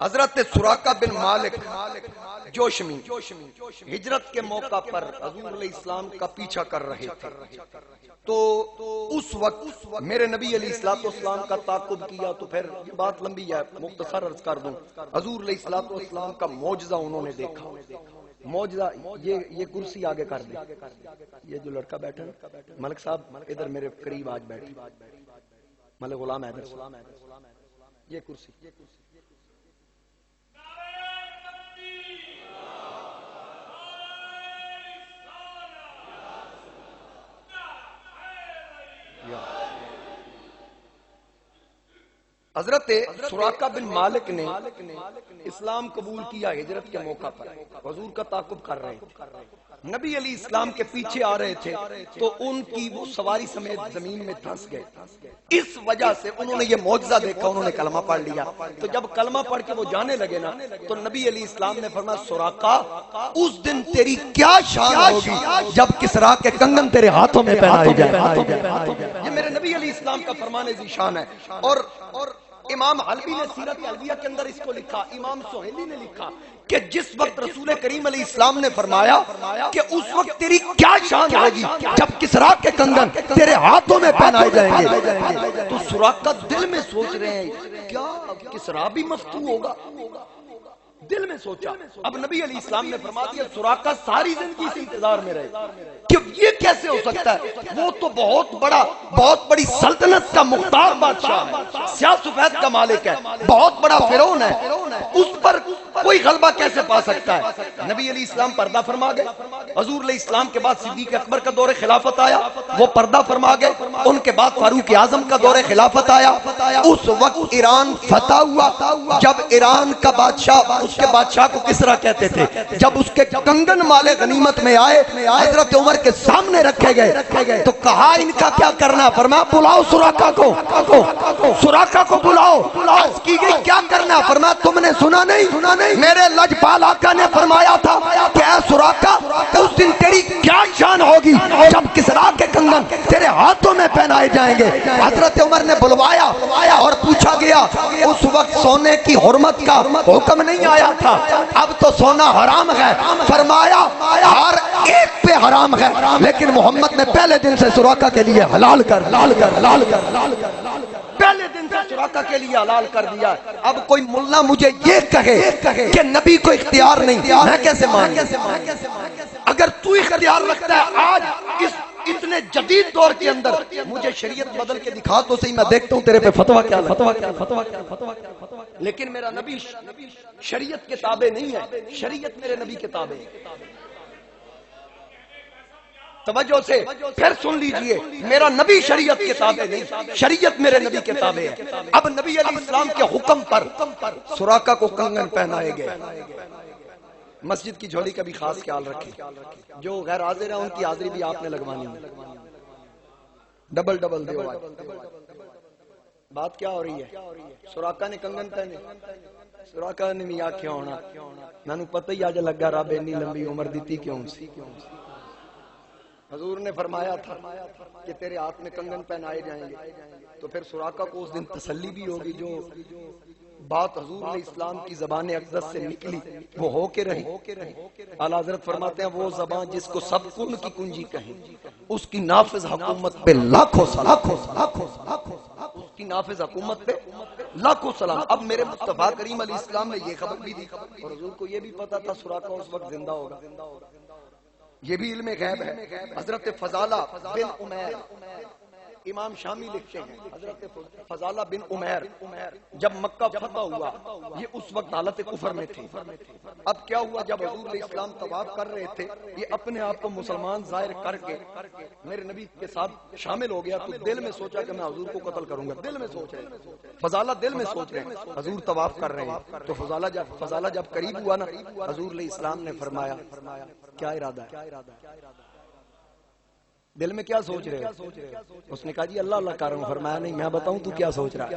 حضرت سراقہ بن مالک جوشمی ہجرت کے موقع پر حضور علیہ السلام کا پیچھا کر رہے تھے، تو اس وقت میرے نبی علیہ السلام کا تعاقب کیا. تو پھر بات لمبی ہے، مختصر عرض کر دوں. حضور علیہ السلام کا معجزہ انہوں نے دیکھا. معجزہ یہ کرسی آگے کر دیں. یہ جو لڑکا بیٹھا ملک صاحب ادھر میرے قریب آج بیٹھے، ملک غلام حیدر، یہ کرسی. حضرت سراقہ بن مالک نے اسلام قبول کیا ہجرت کے موقع پر، حضور کا تعاقب کر رہے تھے، نبی علیہ السلام کے پیچھے آ رہے تھے، تو ان کی وہ سواری سمیت زمین میں دھنس گئے. اس وجہ سے انہوں نے یہ معجزہ دیکھا، انہوں نے کلمہ پڑھ لیا. تو جب کلمہ پڑھ کے وہ جانے لگے نا، تو نبی علیہ السلام نے فرمایا سراقہ اس دن تیری کیا شان ہوگی جب کسریٰ کے کنگن تیرے ہاتھوں میں پہنائے جائیں. یہ میرے نبی علیہ السلام کا فرمان ذیشان ہے. اور امام حلبی نے سیرت حلبیہ کے اندر اس کو لکھا، امام سہیلی نے لکھا کہ جس وقت رسول کریم علیہ السلام نے فرمایا کہ اس وقت تیری کیا شان ہوگی جب کسریٰ کے کنگن تیرے ہاتھوں میں پہنائے جائیں گے، تو سراقہ دل میں سوچ رہے ہیں کیا کسریٰ بھی مفتون ہوگا؟ دل میں سوچا. اب نبی علیہ السلام نے فرما دیا سراقہ ساری زندگی اس انتظار میں رہے کہ یہ کیسے ہو سکتا ہے، وہ تو بہت بڑی سلطنت کا مختار بادشاہ ہے، سیاہ سفید کا مالک ہے، بہت بڑا فرعون ہے، اس پر کوئی غلبہ کیسے پا سکتا ہے. نبی علیہ السلام پردہ فرما گئے. حضور علیہ السلام کے بعد صدیق اکبر کا دور خلافت آیا، وہ پردہ فرما گئے. ان کے بعد فاروق اعظم کا دور خلافت آیا. اس وقت ایران فتح ہوا. جب ایران کا بادشاہ، اس کے بادشاہ کو کسریٰ کہتے تھے، جب اس کے کنگن مالے غنیمت میں آئے، حضرت عمر کے سامنے رکھے گئے تو کہا ان کا کیا کرنا؟ فرمایا بلاؤ سراقہ کو بلاؤ. عرض کی گئی کیا کرنا؟ فرمایا تم نے سنا نہیں میرے لجپال آقا نے فرمایا تھا کہ اے سراقہ اس دن تیری کیا شان ہوگی جب کسریٰ کے کنگن تیرے ہاتھوں میں پہنائے جائیں گے. حضرت عمر نے بلوایا اور پوچھا گیا. اس وقت سونے کی حرمت کا حکم نہیں آیا تھا، اب تو سونا حرام ہے. فرمایا ہر ایک پہ حرام ہے، لیکن محمد نے پہلے دن سے سراقہ کے لیے حلال کر پہلے دن سے سراقہ کے لیے حلال کر دیا. اب کوئی ملا مجھے یہ کہے کہ نبی کو اختیار نہیں، میں کیسے مانوں؟ اگر تو اختیار رکھتا ہے آج اس اتنے جدید دور کے اندر، مجھے شریعت بدل کے دکھا تو صحیح، میں دیکھتا ہوں تیرے پہ فتویٰ کیا. لیکن میرا نبی شریعت کے تابع نہیں ہے، شریعت میرے نبی کے تابع ہے. توجہ سے پھر سن لیجئے، میرا نبی شریعت کے تابع نہیں، شریعت میرے نبی کے تابع ہے. اب نبی علیہ السلام کے حکم پر سراقہ کو کنگن پہنائے گئے. مسجد کی جھولی کا بھی خاص خیال رکھیں، جو غیر حاضر ہیں ان کی حاضری بھی آپ نے لگوانی ہے. ڈبل دیو. بات کیا ہو رہی ہے؟ سراقہ نے کنگن پہنے. سراقہ نے میاں کیوں ہونا، میں نے پتہ ہی آج لگا رب اتنی لمبی عمر دیتی کیوں سی. حضور نے فرمایا تھا کہ تیرے ہاتھ میں کنگن پہنائے جائیں گے. تو پھر سراقہ کو اس دن تسلی بھی ہوگی، جو بات حضور علیہ السلام کی زبان اقدس سے نکلی وہ ہو کے رہی. اعلیٰ حضرت فرماتے ہیں وہ زبان جس کو سب کن کی کنجی کہیں، اس کی نافذ حکومت پہ لاکھوں سلام. اس کی نافذ حکومت پہ لاکھوں سلام. اب میرے مصطفیٰ کریم علیہ السلام نے یہ خبر بھی دی، اور حضور کو یہ بھی پتا تھا سراقہ اس وقت زندہ ہوگا. یہ بھی علم غیب ہے. حضرت فضالہ بن عمیر، امام شامی لکھتے ہیں، حضرت فضالہ بن عمیر جب مکہ فتح ہوا، یہ اس وقت حالت کفر میں تھے. اب کیا ہوا، جب حضور علیہ السلام طواف کر رہے تھے، یہ اپنے آپ کو مسلمان ظاہر کر کے میرے نبی کے ساتھ شامل ہو گیا. تو دل میں سوچا کہ میں حضور کو قتل کروں گا. دل میں سوچ رہے ہیں، فضالہ دل میں سوچ رہے ہیں، حضور طواف کر رہے ہیں. تو فضالہ جب قریب ہوا نا، حضور علیہ السلام نے فرمایا کیا ارادہ ہے؟ دل میں کیا سوچ رہے ہو؟ اس نے کہا جی اللہ کر رہا ہوں. فرمایا نہیں، میں بتاؤں تو کیا سوچ رہا ہے.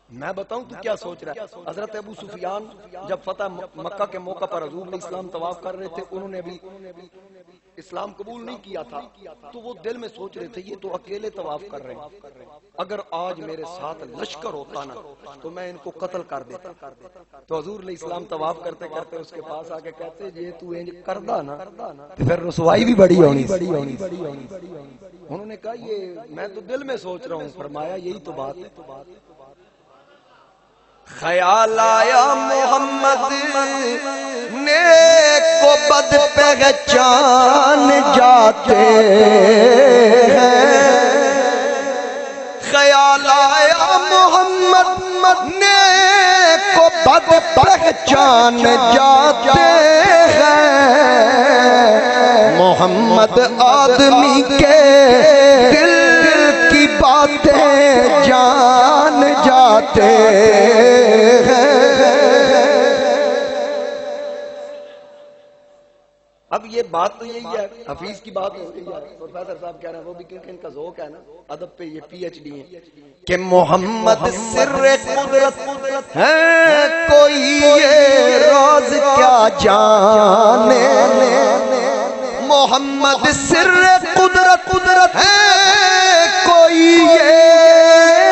میں بتاؤں تو کیا سوچ رہا ہے؟ حضرت ابو سفیان جب فتح مکہ کے موقع پر حضور علیہ السلام طواف کر رہے تھے، انہوں نے بھی اسلام قبول نہیں کیا تھا، تو وہ دل میں سوچ رہے تھے یہ تو اکیلے طواف کر رہے ہیں، اگر آج میرے ساتھ لشکر ہوتا نا تو میں ان کو قتل کر دیتا۔ تو حضور علیہ السلام طواف کرتے کرتے اس کے پاس آ کے کہتے یہ تو انج کردا نا تو پھر رسوائی بھی بڑی ہونی۔ انہوں نے کہا یہ میں تو دل میں سوچ رہا ہوں۔ فرمایا یہی تو بات ہے۔ خیال آیا محمد نیک کو بد پہچان جاتے ہیں، خیال آیا محمد نیک کو بد پہچان جاتے ہیں، محمد آدمی کے دل کی باتیں جان جاتے ہیں۔ اب یہ بات تو یہی ہے، حفیظ کی بات ہو رہی ہے، پروفیسر صاحب کہہ رہے ہیں وہ بھی کیونکہ ان کا ذوق ہے نا ادب پہ، یہ پی ایچ ڈی ہیں، کہ محمد سر قدرت ہے کوئی یہ راز کیا جانے، محمد سر قدرت ہے کوئی یہ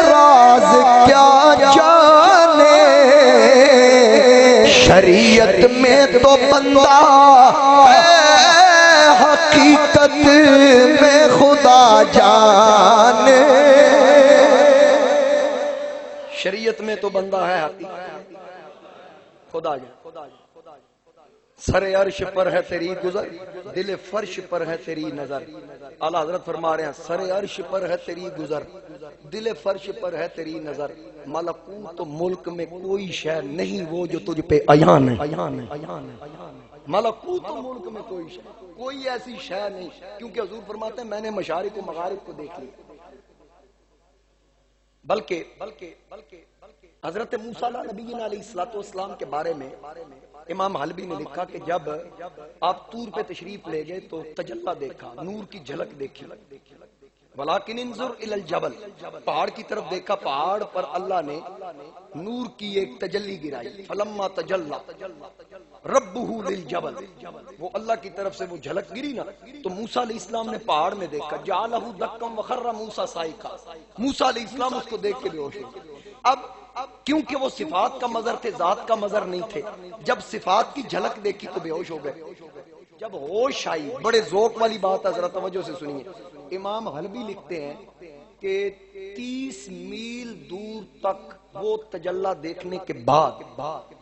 راز کیا جانے، شریعت میں تو بندہ ہے حقیقت میں خدا جانے، شریعت میں تو بندہ ہے حقیقت خدا جانے۔ سر عرش پر ہے تیری گزر، دل فرش پر ہے تیری نظر، اعلیٰ حضرت فرما رہے ہیں سر عرش پر ہے تیری گزر، دل فرش پر ہے تیری نظر، ملکوت ملک میں کوئی شے نہیں وہ جو تجھ پہ عیان ہے، ملکوت ملک میں کوئی شے، کوئی ایسی شے نہیں، کیونکہ حضور فرماتے ہیں میں نے مشارق و مغارب کو دیکھ لیا۔ بلکہ حضرت موسیٰ نبی علیہ السلام کے بارے میں امام حلبی نے لکھا کہ جب آپ طور پہ تشریف لے گئے تو تجلی دیکھا، نور کی جھلک دیکھی، ولیکن انظر الی الجبل، پہاڑ کی طرف دیکھا، پہاڑ پر اللہ نے نور کی ایک تجلی گرائی، فلما تجلی ربہ للجبل، وہ اللہ کی طرف سے وہ جھلک گری نا تو موسیٰ علیہ السلام نے پہاڑ میں دیکھا، جعلہ دکا وخر موسیٰ صائقا، موسیٰ علیہ السلام اس کو دیکھ کے بے ہوش ہوئے۔ اب کیونکہ وہ صفات کا مظہر تھے، ذات کا مظہر نہیں تھے، جب صفات کی جھلک دیکھی تو بے ہوش ہو گئے۔ جب ہوش آئی، بڑے ذوق والی بات ہے، ذرا توجہ سے سنیے، امام حلبی لکھتے ہیں کہ 30 میل دور تک وہ تجلی دیکھنے کے بعد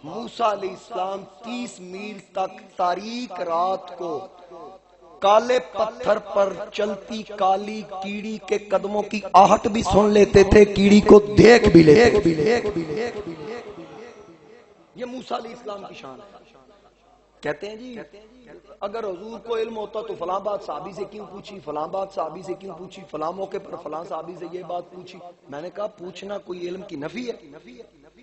موسیٰ علیہ السلام 30 میل تک تاریک رات کو کالے پتھر پر چلتی کالی کیڑی کے قدموں کی آہٹ بھی سن لیتے تھے، کیڑی کو دیکھ بھی لیتے تھے۔ یہ موسیٰ علیہ السلام کی شان ہے۔ کہتے ہیں جی اگر حضور کو علم ہوتا تو فلاں بات صحابی سے کیوں پوچھی، فلاں بات صحابی سے کیوں پوچھی، فلاں موقع پر فلاں صحابی سے یہ بات پوچھی۔ میں نے کہا پوچھنا کوئی علم کی نفی ہے؟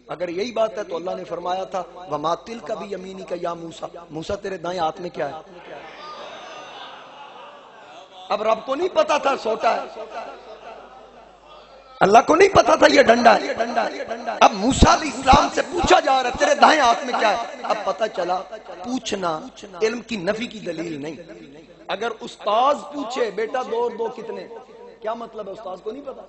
اگر یہی بات ہے تو اللہ نے فرمایا تھا وَمَا تِلْكَ بِيَمِينِكَ يَا موسیٰ، موسیٰ تیرے دائیں ہاتھ میں کیا ہے؟ اب رب کو نہیں پتا تھا سوٹا ہے، اللہ کو نہیں پتا تھا یہ ڈنڈا ہے۔ اب موسیٰ علیہ السلام سے پوچھا جا رہا ہے تیرے دائیں ہاتھ میں کیا ہے؟ اب پتا چلا پوچھنا علم کی نفی کی دلیل نہیں۔ اگر استاذ پوچھے بیٹا 2 اور 2 کتنے، کیا مطلب ہے؟ استاذ کو نہیں پتا،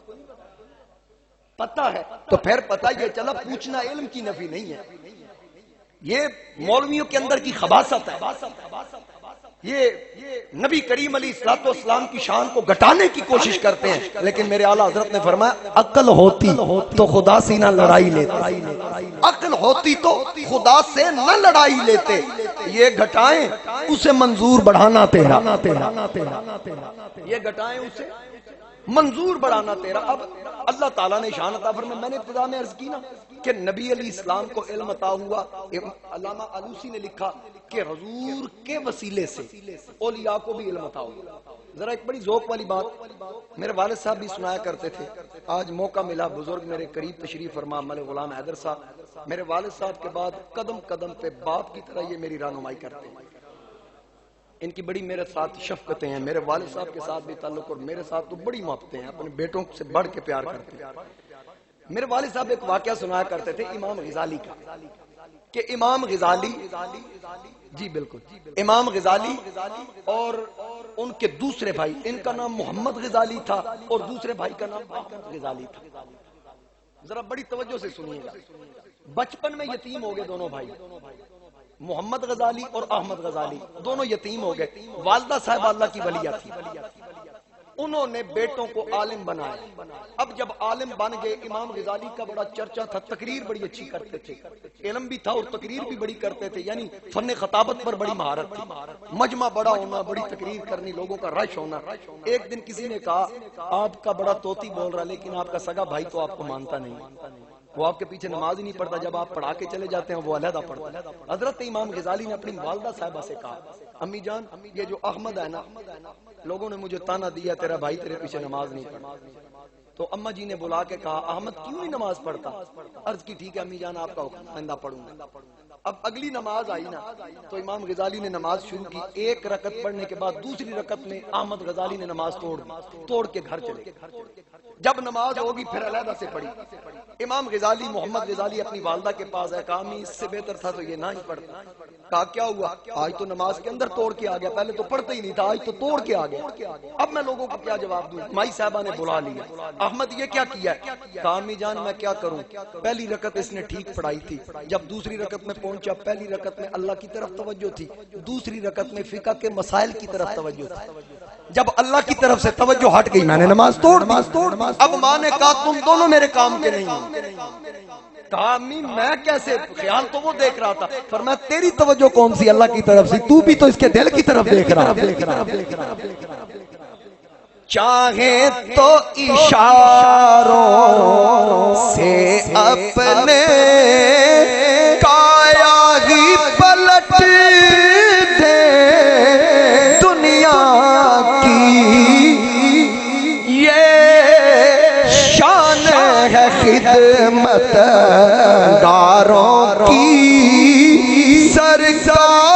پتا ہے تو پھر پتا یہ چلا پوچھنا علم کی نفی نہیں ہے۔ یہ مولویوں کے اندر کی خباثت ہے، یہ نبی کریم علیہ الصلوۃ والسلام کی شان کو گھٹانے کی کوشش کرتے ہیں، لیکن میرے اعلیٰ حضرت نے فرمایا عقل ہوتی تو خدا سے نہ لڑائی لیتے، عقل ہوتی تو خدا سے نہ لڑائی لیتے، یہ گھٹائیں اسے منظور بڑھانا تیرا، یہ گھٹائیں اسے منظور بڑھانا تیرا۔ اب اللہ تعالیٰ نے شان عطا فرمائی، میں نے ابتدا میں عرض کی نا کہ نبی علیہ السلام کو علم عطا ہوا، علامہ آلوسی نے لکھا کہ حضور کے وسیلے سے اولیاء کو بھی علم عطا ہوا۔ ذرا ایک بڑی ذوق والی بات میرے والد صاحب بھی سنایا کرتے تھے، آج موقع ملا، بزرگ میرے قریب تشریف فرما ملک غلام حیدر صاحب، میرے والد صاحب کے بعد قدم قدم پہ باپ کی طرح یہ میری رہنمائی کرتے ہیں، ان کی بڑی میرے ساتھ شفقتیں ہیں، میرے والد صاحب کے ساتھ بھی تعلق اور میرے ساتھ تو بڑی محبتیں ہیں، اپنے بیٹوں سے بڑھ کے پیار کرتے ہیں۔ میرے والد صاحب ایک واقعہ سنایا کرتے تھے امام غزالی کا، کہ امام غزالی، جی بالکل، امام غزالی اور ان کے دوسرے بھائی، ان کا نام محمد غزالی تھا اور دوسرے بھائی کا نام احمد غزالی تھا. ذرا بڑی توجہ سے سنیے گا. بچپن میں یتیم ہو گئے دونوں بھائی، محمد غزالی اور احمد غزالی دونوں یتیم ہو گئے. والدہ صاحب اللہ کی ولیہ تھی، انہوں نے بیٹوں کو عالم بنایا. اب جب عالم بن گئے، امام غزالی کا بڑا چرچا تھا، تقریر بڑی اچھی کرتے تھے، علم بھی تھا اور تقریر بھی بڑی کرتے تھے، یعنی فن خطابت پر بڑی مہارت تھی. مجمع بڑا ہونا، بڑی تقریر کرنی، لوگوں کا رش ہونا. ایک دن کسی نے کہا آپ کا بڑا طوطی بول رہا، لیکن آپ کا سگا بھائی تو آپ کو مانتا نہیں، وہ آپ کے پیچھے نماز ہی نہیں پڑھتا، جب آپ پڑھا کے چلے جاتے ہیں وہ علیحدہ پڑھتا ہے. حضرت امام غزالی نے اپنی والدہ صاحبہ سے کہا امی جان یہ جو احمد ہے نا، لوگوں نے مجھے تانا دیا تیرا بھائی تیرے پیچھے نماز نہیں پڑھتا. تو اماں جی نے بلا کے کہا احمد کیوں نہیں نماز پڑھتا؟ عرض کی ٹھیک ہے امی جان آپ کا حکم، آئندہ پڑھوں گا. اب اگلی نماز آئی نا تو امام غزالی نے نماز شروع کی. ایک رکعت پڑھنے کے بعد دوسری رکعت میں احمد غزالی نے نماز توڑ کے گھر چلے. جب نماز ہوگی پھر علیحدہ سے پڑھی. امام غزالی محمد غزالی اپنی والدہ کے پاس آئے، کہا امی اس سے بہتر تھا تو یہ نہ ہی پڑھتا. کہا کیا ہوا؟ آج تو نماز کے اندر توڑ کے آ گیا، پہلے تو پڑھتا ہی نہیں تھا، آج تو توڑ کے آ گیا. اب میں لوگوں کو کیا جواب دوں؟ مائی صاحبہ نے بلا لیا، احمد یہ کیا کیا ہے؟ کہا امی جان میں کیا کروں، پہلی رکعت اس نے ٹھیک پڑھائی تھی، جب دوسری رکعت میں پہنچا پہلی رکعت میں اللہ کی طرف توجہ تھی، دوسری رکعت میں فقہ کے مسائل کی طرف توجہ تھی. جب اللہ کی طرف سے توجہ ہٹ گئی میں نے نماز توڑ دی. اب ماں نے کہا تم دونوں میرے کام کے نہیں ہو. کہا امی میں کیسے، خیال تو وہ دیکھ رہا تھا. فرمایا تیری توجہ کون سی اللہ کی طرف سے، تو بھی تو اس کے دل کی طرف دیکھ رہا. چاہے تو اشاروں سے اپنے کایا ہی پلٹ دے دنیا کی، یہ شان ہے خدمت گاروں کی. سرکار